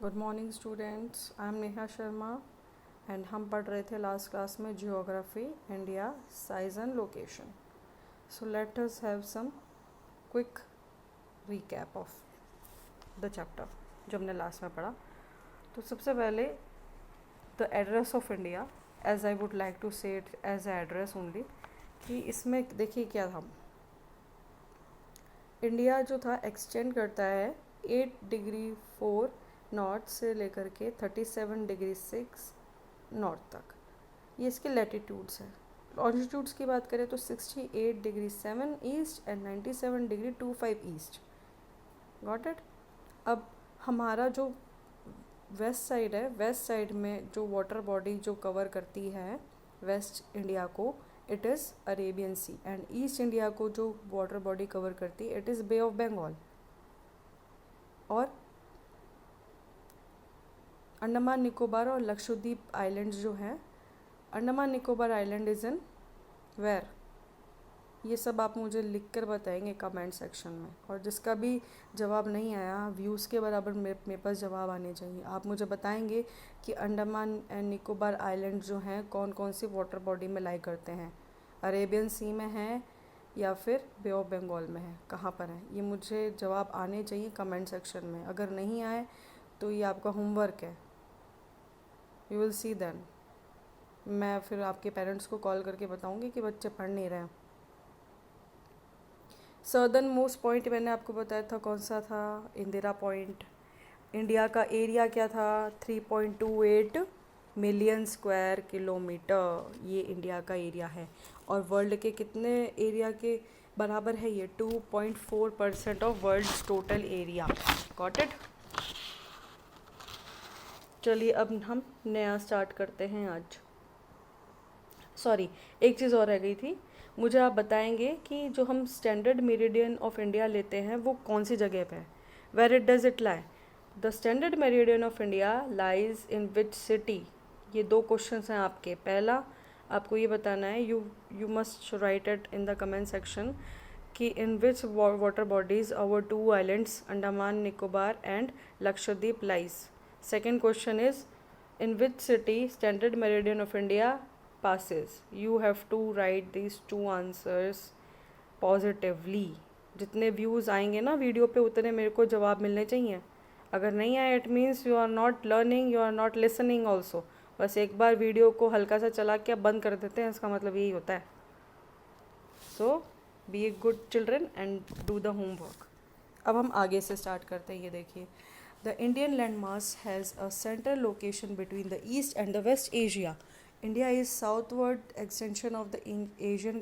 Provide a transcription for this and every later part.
Good morning students, I am Neha Sharma and हम पढ़ रहे थे लास्ट क्लास में geography, India, size and location. So let us have some quick recap of the chapter जो हमने last में पढ़ा. तो सबसे पहले the address of India, as I would like to say it as a address only, कि इसमें देखिए क्या था. इंडिया जो था एक्सटेंड करता है 8°4 नॉर्थ से लेकर के 37°6 नॉर्थ तक. ये इसके लैटिट्यूड्स हैं. लॉन्जिट्यूड्स की बात करें तो 68°7 east and 97°25 east. Got it. अब हमारा जो वेस्ट साइड है, वेस्ट साइड में जो वाटर बॉडी जो कवर करती है वेस्ट इंडिया को, it is Arabian sea. And east India को जो वाटर बॉडी कवर करती है, it is bay of Bengal. और अंडमान निकोबार और लक्षद्वीप आइलैंड्स जो हैं, Andaman Nicobar island is in where, ये सब आप मुझे लिख कर बताएंगे कमेंट सेक्शन में. और जिसका भी जवाब नहीं आया, व्यूज़ के बराबर मेरे पास जवाब आने चाहिए. आप मुझे बताएंगे कि अंडमान एंड निकोबार आइलैंड जो हैं कौन कौन सी वाटर बॉडी में लाई करते हैं, अरेबियन सी में हैं या फिर बे ऑफ बंगाल में है, कहाँ पर है. ये मुझे जवाब आने चाहिए कमेंट सेक्शन में. अगर नहीं आए तो ये आपका होमवर्क है. You will see then. मैं फिर आपके पेरेंट्स को कॉल करके बताऊंगी कि बच्चे पढ़ नहीं रहे हैं. सदर्न मोस्ट पॉइंट मैंने आपको बताया था कौन सा था, इंदिरा पॉइंट. इंडिया का एरिया क्या था, 3.28 मिलियन स्क्वायर किलोमीटर. ये इंडिया का एरिया है. और वर्ल्ड के कितने एरिया के बराबर है ये, 2.4% of world total area. Got it. चलिए अब हम नया स्टार्ट करते हैं आज. सॉरी, एक चीज़ और रह गई थी. मुझे आप बताएंगे कि जो हम स्टैंडर्ड मेरिडियन ऑफ इंडिया लेते हैं वो कौन सी जगह पे है. Where it does it lie. The standard meridian of India lies in which city. ये दो क्वेश्चंस हैं आपके. पहला आपको ये बताना है, you must write it in the comment section, कि in which water bodies our two islands Andaman Nicobar and Lakshadweep lies. Second question is, in which city standard meridian of India passes. You have to write these two answers positively. जितने views आएंगे ना video पे उतने मेरे को जवाब मिलने चाहिए. अगर नहीं आए it means you are not learning, you are not listening also. बस एक बार वीडियो को हल्का सा चला के बंद कर देते हैं, इसका मतलब यही होता है. So be a good children and do the homework. अब हम आगे से स्टार्ट करते हैं. ये देखिए, the Indian landmass has a central location between the East and the West Asia. India is southward extension of the Asian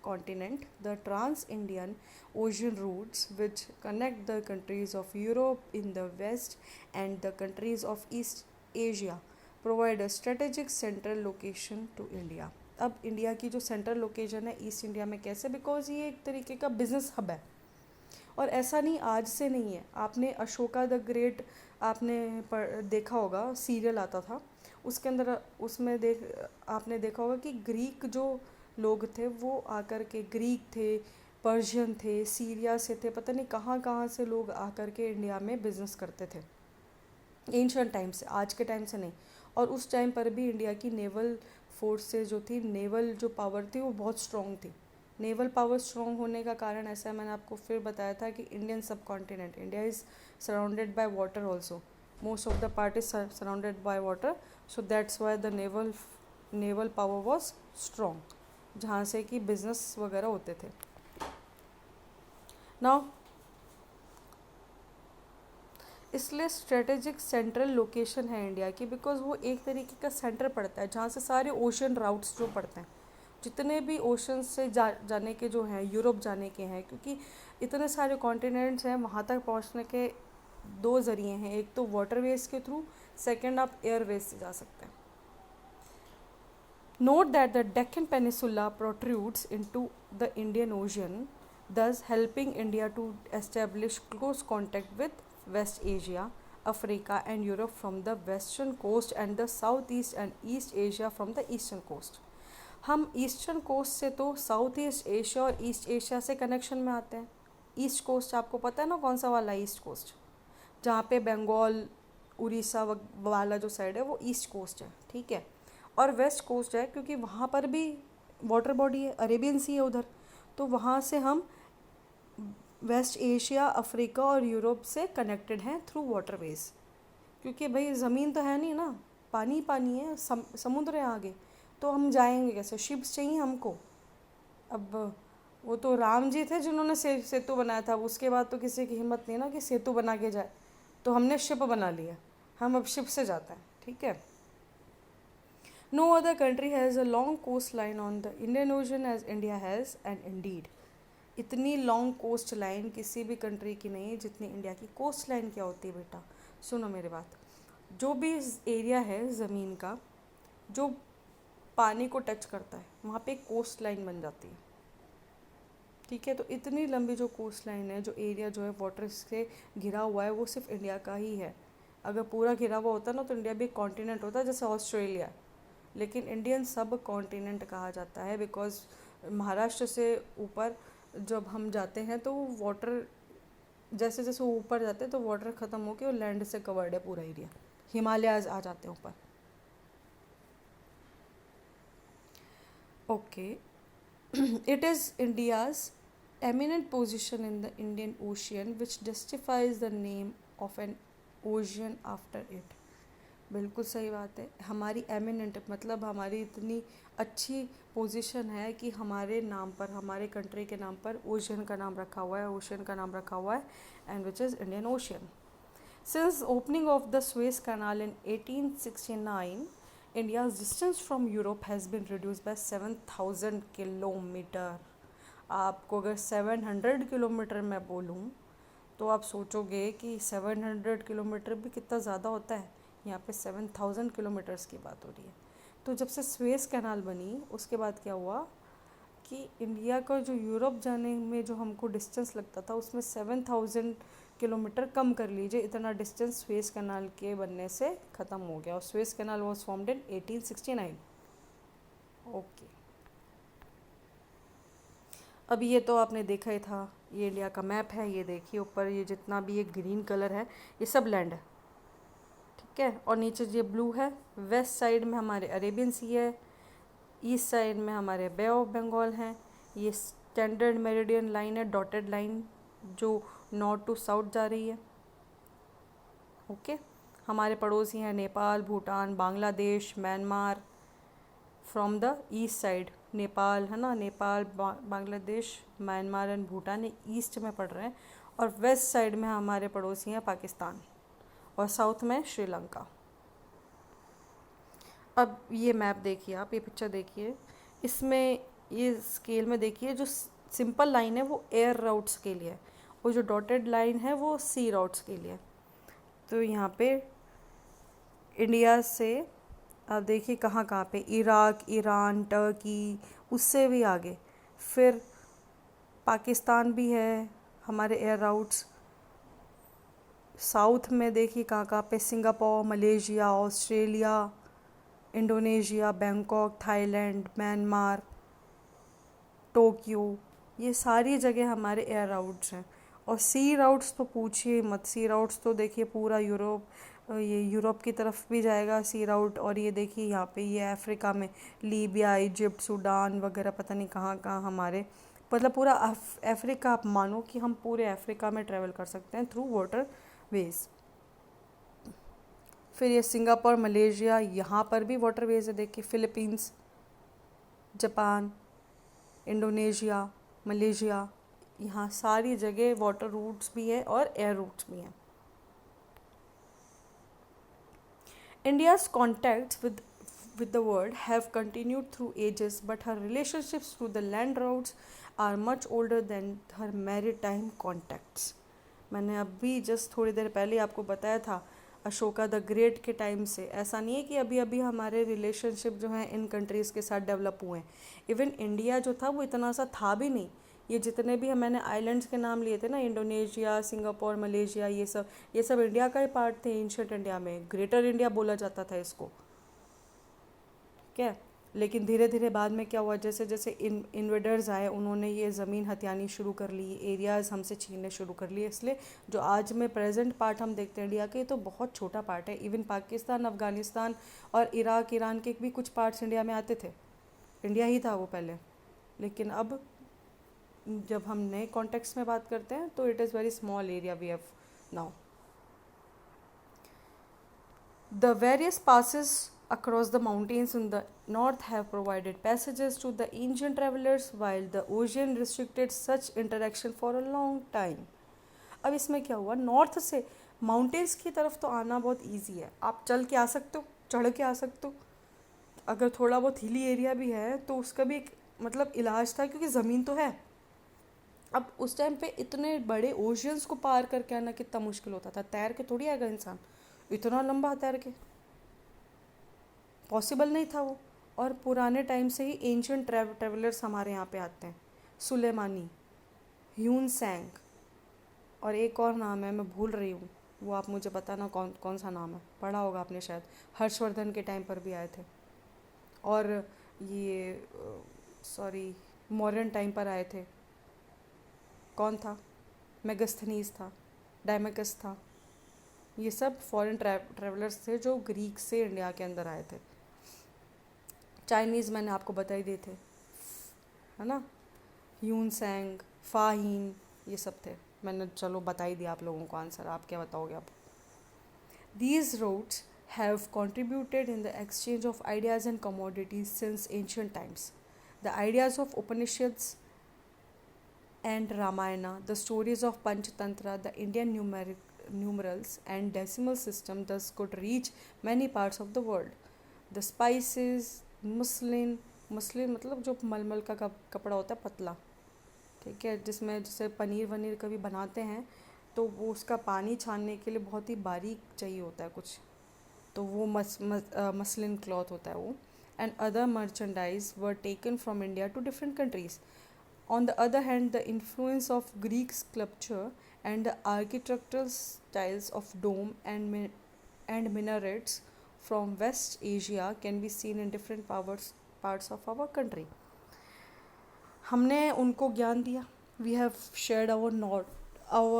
continent. The trans-Indian ocean routes which connect the countries of Europe in the west and the countries of East Asia provide a strategic central location to India. अब India की जो central location है east India में, कैसे, because ये एक तरीके का बिजनेस हब है. और ऐसा नहीं, आज से नहीं है. आपने अशोका द ग्रेट आपने देखा होगा, सीरियल आता था उसके अंदर, उसमें आपने देखा होगा कि ग्रीक जो लोग थे वो आकर के, ग्रीक थे, पर्शियन थे, सीरिया से थे, पता नहीं कहाँ कहाँ से लोग आकर के इंडिया में बिजनेस करते थे एंशियंट टाइम से, आज के टाइम से नहीं. और उस टाइम पर भी इंडिया की नेवल फोर्सेस जो थी, नेवल जो पावर थी वो बहुत स्ट्रॉन्ग थी. नेवल पावर स्ट्रॉन्ग होने का कारण ऐसा है, मैंने आपको फिर बताया था कि इंडियन सब continent, India is surrounded by water also. Most of the part is surrounded by water. So that's why the naval power was strong, जहाँ से कि बिजनेस वगैरह होते थे. नाउ इसलिए स्ट्रेटेजिक सेंट्रल लोकेशन है इंडिया की, बिकॉज वो एक तरीके का सेंटर पड़ता है जहाँ से सारे ओशन राउट्स जो पड़ते हैं, जितने भी ओशन से जाने के जो हैं, यूरोप जाने के हैं, क्योंकि इतने सारे कॉन्टिनेंट्स हैं, वहाँ तक पहुँचने के दो ज़रिए हैं. एक तो वाटरवेज के थ्रू, सेकंड आप एयरवेज से जा सकते हैं. Note that the Deccan peninsula protrudes into the Indian ocean, thus helping India to establish close contact with West Asia, Africa and Europe from the western coast and the southeast and East Asia from the eastern coast. हम eastern coast से तो south east Asia और east Asia से connection में आते हैं. East coast आपको पता है ना कौन सा वाला ईस्ट कोस्ट, जहाँ पे बंगाल उड़ीसा वाला जो साइड है वो ईस्ट कोस्ट है, ठीक है। और वेस्ट कोस्ट है क्योंकि वहाँ पर भी वाटर बॉडी है, अरेबियन सी है उधर, तो वहाँ से हम वेस्ट एशिया, अफ्रीका और यूरोप से कनेक्टेड हैं थ्रू वाटरवेज। क्योंकि भाई ज़मीन तो है नहीं ना, पानी ही पानी है, समुद्र है आगे, तो हम जाएंगे कैसे? शिप्स चाहिए हमको। अब वो तो राम जी थे जिन्होंने सेतु बनाया था, उसके बाद तो किसी की हिम्मत नहीं ना कि सेतु बना के जाए, तो हमने शिप बना लिया, हम अब शिप से जाते हैं, ठीक है। No other country has a long coast line on the Indian ocean as India has, and indeed इतनी लॉन्ग कोस्ट लाइन किसी भी कंट्री की नहीं है जितनी इंडिया की। कोस्ट लाइन क्या होती है बेटा? सुनो मेरी बात। जो भी एरिया है ज़मीन का जो पानी को टच करता है, वहाँ पे एक कोस्ट लाइन बन जाती है, ठीक है। तो इतनी लंबी जो कोस्ट लाइन है, जो एरिया जो है वाटर से घिरा हुआ है, वो सिर्फ इंडिया का ही है। अगर पूरा घिरा हुआ होता ना तो इंडिया भी एक कॉन्टिनेंट होता, जैसे ऑस्ट्रेलिया। लेकिन इंडियन सब कॉन्टिनेंट कहा जाता है बिकॉज महाराष्ट्र से ऊपर जब हम जाते हैं तो वाटर जैसे जैसे ऊपर जाते हैं तो वाटर ख़त्म होकर और लैंड से कवर्ड है पूरा एरिया, हिमालयाज आ जाते हैं ऊपर। Okay, it is India's eminent position in the Indian Ocean which justifies the name of an ocean after it। बिल्कुल सही बात है। हमारी एमिनेंट मतलब हमारी इतनी अच्छी पोजीशन है कि हमारे नाम पर, हमारे कंट्री के नाम पर ओशन का नाम रखा हुआ है, ओशन का नाम रखा हुआ है, and which is Indian ocean. Since opening of the Suez canal in 1869 India's distance from Europe has been reduced by 7,000 kilometre. आपको अगर 700 किलोमीटर मैं बोलूँ तो आप सोचोगे कि 700 किलोमीटर भी कितना ज़्यादा होता है, यहाँ पे 7,000 किलोमीटर्स की बात हो रही है। तो जब से स्वेज कैनाल बनी उसके बाद क्या हुआ कि इंडिया का जो यूरोप जाने में जो हमको डिस्टेंस लगता था उसमें 7,000 किलोमीटर कम कर लीजिए, इतना डिस्टेंस स्वेज कैनाल के बनने से ख़त्म हो गया। और Suez canal was formed in 1869। Okay, अब ये तो आपने देखा ही था, ये इंडिया का मैप है, ये देखिए ऊपर ये जितना भी ये ग्रीन कलर है ये सब लैंड है, ठीक है। और नीचे ये ब्लू है, वेस्ट साइड में हमारे अरेबियन सी है, ईस्ट साइड में हमारे बे ऑफ बंगाल हैं, ये स्टैंडर्ड मेरिडियन लाइन है, डॉटेड लाइन जो नॉर्थ टू साउथ जा रही है, ओके। हमारे पड़ोसी हैं Nepal, Bhutan, Bangladesh, Myanmar. From the east side Nepal है ना, नेपाल, बांग्लादेश, म्यांमार एंड भूटान, ये ईस्ट में पड़ रहे हैं। और वेस्ट साइड में हमारे पड़ोसी हैं पाकिस्तान, और साउथ में श्रीलंका। अब ये मैप देखिए आप, ये पिक्चर देखिए, इसमें ये स्केल में देखिए जो सिंपल लाइन है वो एयर राउट्स के लिए, और जो डॉटेड लाइन है वो सी राउट्स के लिए। तो यहाँ पे इंडिया से आप देखिए कहाँ कहाँ पे, इराक, ईरान, टर्की, उससे भी आगे फिर पाकिस्तान भी है हमारे एयर राउट्स। साउथ में देखिए कहाँ कहाँ पे, Singapore, Malaysia, Australia, Indonesia, Bangkok, Thailand, Myanmar, Tokyo, ये सारी जगह हमारे एयर राउट्स हैं। और सी राउट्स तो पूछिए मत, सी राउट्स तो देखिए पूरा यूरोप, ये यूरोप की तरफ भी जाएगा सी राउट। और ये देखिए यहाँ पे ये अफ्रीका में लीबिया, इजिप्ट, सूडान वगैरह पता नहीं कहाँ कहाँ हमारे, मतलब पूरा अफ्रीका, आप मानो कि हम पूरे अफ्रीका में ट्रैवल कर सकते हैं थ्रू वाटर वेज। फिर ये सिंगापुर, मलेशिया, यहाँ पर भी वाटर वेज है, देखिए फिलीपींस, जापान, इंडोनेशिया, मलेशिया, यहाँ सारी जगह वाटर रूट्स भी है और एयर रूट्स भी हैं। India's contacts with the world have continued through ages, but her relationships through the land routes are much older than her maritime contacts। मैंने अभी जस्ट थोड़ी देर पहले आपको बताया था अशोका द ग्रेट के टाइम से। ऐसा नहीं है कि अभी अभी हमारे रिलेशनशिप जो हैं इन कंट्रीज़ के साथ डेवलप हुए हैं। इवन इंडिया जो था वो इतना सा था भी नहीं। ये जितने भी मैंने आइलैंड्स के नाम लिए थे ना, इंडोनेशिया, सिंगापुर, मलेशिया, ये सब इंडिया का ही पार्ट थे। एंशिएंट इंडिया में ग्रेटर इंडिया बोला जाता था इसको, ठीक है। लेकिन धीरे धीरे बाद में क्या हुआ, जैसे जैसे इन्वेडर्स आए उन्होंने ये ज़मीन हथियानी शुरू कर ली, एरियाज़ हमसे छीनने शुरू कर लिए, इसलिए जो आज में प्रेजेंट पार्ट हम देखते हैं इंडिया के, ये तो बहुत छोटा पार्ट है। इवन पाकिस्तान, अफ़गानिस्तान और इराक, ईरान के भी कुछ पार्ट्स इंडिया में आते थे, इंडिया ही था वो पहले। लेकिन अब जब हम नए कॉन्टेक्स्ट में बात करते हैं तो it is very small area we have now. The various passes across the mountains in the north have provided passages to the ancient travelers, while the ocean restricted such interaction for a long time. अब इसमें क्या हुआ, north से mountains की तरफ तो आना बहुत इजी है, आप चल के आ सकते हो, चढ़ के आ सकते हो। अगर थोड़ा बहुत हिली एरिया भी है तो उसका भी एक मतलब इलाज था, क्योंकि ज़मीन तो है। अब उस टाइम पे इतने बड़े ओशियंस को पार करके आना कितना मुश्किल होता था, तैर के थोड़ी आएगा इंसान, इतना लंबा तैर के पॉसिबल नहीं था वो। और पुराने टाइम से ही एंशियंट ट्रेवलर्स हमारे यहाँ पे आते हैं, सुलेमानी, ह्यून सैंग, और एक और नाम है मैं भूल रही हूँ, वो आप मुझे बताना कौन कौन सा नाम है, पढ़ा होगा आपने शायद, हर्षवर्धन के टाइम पर भी आए थे। और ये सॉरी मॉडर्न टाइम पर आए थे, कौन था, मेगस्थनीज था, डायमेकस था, ये सब फॉरेन ट्रैवलर्स थे जो ग्रीक से इंडिया के अंदर आए थे। चाइनीज़ मैंने आपको बता ही दिए थे, है ना, ह्यून सैंग, फाहीन, ये सब थे। मैंने चलो बता ही दिया आप लोगों को आंसर, आप क्या बताओगे अब। These routes have contributed in the exchange of ideas and commodities since ancient times. The ideas of Upanishads and Ramayana, the stories of Panchatantra, the Indian numerals and decimal system thus could reach many parts of the world. The spices, muslin मतलब जो मलमल का कपड़ा होता है पतला, ठीक है, जिसमें जैसे पनीर वनीर कभी बनाते हैं तो वो उसका पानी छानने के लिए बहुत ही बारीक चाहिए होता है कुछ, तो वो मसलिन क्लॉथ होता है वो। And other merchandise were taken from India to different countries. On the other hand, the influence of Greek sculpture and the architectural styles of dome and minarets from West Asia can be seen in different parts of our country. हमने उनको ज्ञान दिया, we have shared our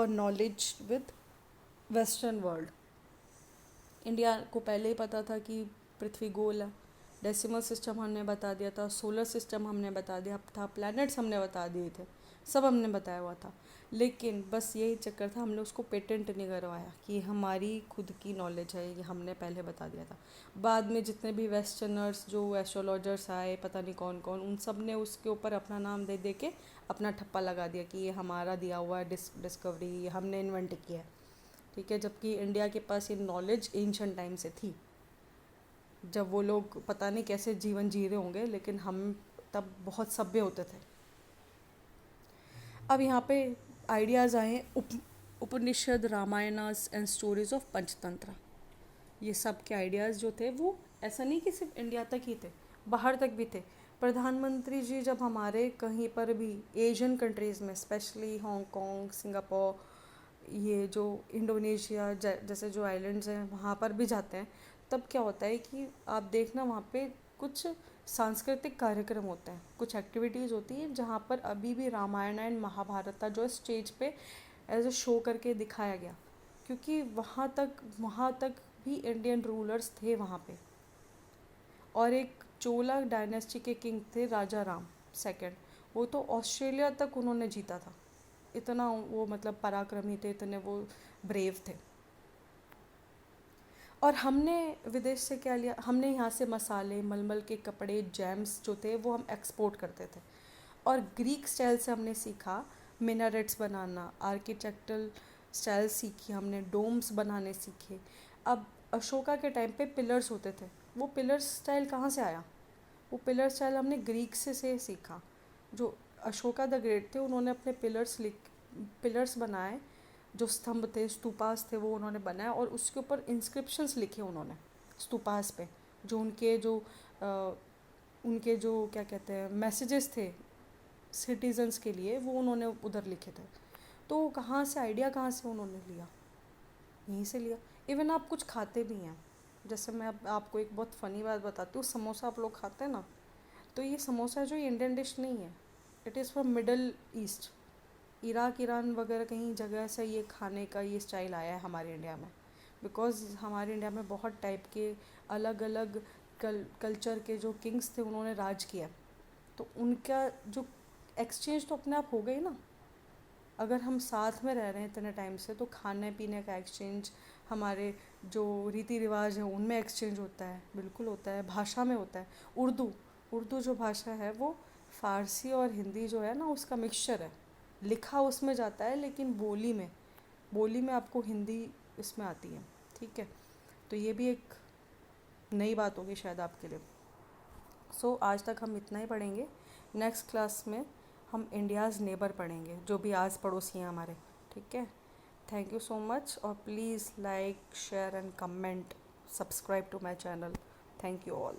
knowledge with Western world. India को पहले ही पता था कि पृथ्वी गोल है, डेसिमल सिस्टम हमने बता दिया था, सोलर सिस्टम हमने बता दिया था, प्लैनेट्स हमने बता दिए थे, सब हमने बताया हुआ था। लेकिन बस यही चक्कर था, हमने उसको पेटेंट नहीं करवाया कि हमारी खुद की नॉलेज है, ये हमने पहले बता दिया था। बाद में जितने भी वेस्टर्नर्स जो एस्ट्रोलॉजर्स आए, पता नहीं कौन कौन, उन सब ने उसके ऊपर अपना नाम दे दे के अपना ठप्पा लगा दिया कि ये हमारा दिया हुआ है डिस्कवरी, हमने इन्वेंट किया है, ठीक है। जबकि इंडिया के पास ये नॉलेज एंशिएंट टाइम से थी, जब वो लोग पता नहीं कैसे जीवन जी रहे होंगे, लेकिन हम तब बहुत सभ्य होते थे। अब यहाँ पे आइडियाज़ आए उपनिषद, रामायणास एंड स्टोरीज ऑफ पंचतंत्र। ये सब के आइडियाज़ जो थे वो ऐसा नहीं कि सिर्फ इंडिया तक ही थे, बाहर तक भी थे। प्रधानमंत्री जी जब हमारे कहीं पर भी एशियन कंट्रीज़ में, स्पेशली हांगकांग, सिंगापुर, ये जो इंडोनेशिया जैसे जो आइलैंड्स हैं वहाँ पर भी जाते हैं, तब क्या होता है कि आप देखना वहाँ पे कुछ सांस्कृतिक कार्यक्रम होते हैं, कुछ एक्टिविटीज़ होती हैं जहाँ पर अभी भी रामायण एंड महाभारत जो स्टेज पे एज अ शो करके दिखाया गया, क्योंकि वहाँ तक भी इंडियन रूलर्स थे वहाँ पे। और एक चोला डायनेस्टी के किंग थे राजा राम सेकंड, वो तो ऑस्ट्रेलिया तक उन्होंने जीता था, इतना वो मतलब पराक्रमी थे, इतने वो ब्रेव थे। और हमने विदेश से क्या लिया, हमने यहाँ से मसाले, मलमल के कपड़े, जैम्स जो थे वो हम एक्सपोर्ट करते थे। और ग्रीक स्टाइल से हमने सीखा मिनारेट्स बनाना, आर्किटेक्चरल स्टाइल सीखी हमने, डोम्स बनाने सीखे। अब अशोका के टाइम पे पिलर्स होते थे, वो पिलर स्टाइल कहाँ से आया, वो पिलर स्टाइल हमने ग्रीक से सीखा। जो अशोका द ग्रेट थे उन्होंने अपने पिलर्स बनाए, जो स्तंभ थे, स्तूपास थे, वो उन्होंने बनाया और उसके ऊपर इंस्क्रिप्शंस लिखे उन्होंने स्तूपास पे, जो उनके जो क्या कहते हैं मैसेजेस थे सिटीजन्स के लिए, वो उन्होंने उधर लिखे थे। तो कहाँ से आइडिया, कहाँ से उन्होंने लिया, यहीं से लिया। इवन आप कुछ खाते भी हैं, जैसे मैं अब आपको एक बहुत फ़नी बात बताती हूँ, समोसा आप लोग खाते हैं ना, तो ये समोसा जो ये इंडियन डिश नहीं है, it is from middle east, Iraq Iran वगैरह कहीं जगह से ये खाने का ये स्टाइल आया है हमारे इंडिया में। बिकॉज़ हमारे इंडिया में बहुत टाइप के अलग अलग कल्चर के जो किंग्स थे उन्होंने राज किया, तो उनका जो एक्सचेंज तो अपने आप हो गई ना। अगर हम साथ में रह रहे हैं इतने टाइम से, तो खाने पीने का एक्सचेंज, हमारे जो रीति रिवाज हैं उनमें एक्सचेंज होता है, बिल्कुल होता है। भाषा में होता है। उर्दू उर्दू जो भाषा है वो फ़ारसी और हिंदी जो है ना उसका मिक्सचर है। लिखा उसमें जाता है लेकिन बोली में आपको हिंदी इसमें आती है। ठीक है, तो ये भी एक नई बात होगी शायद आपके लिए। सो आज तक हम इतना ही पढ़ेंगे। नेक्स्ट क्लास में हम इंडियाज़ नेबर पढ़ेंगे, जो भी आस पड़ोसी हैं हमारे। ठीक है, थैंक यू सो मच, और please like share and comment, subscribe to my channel. Thank you all.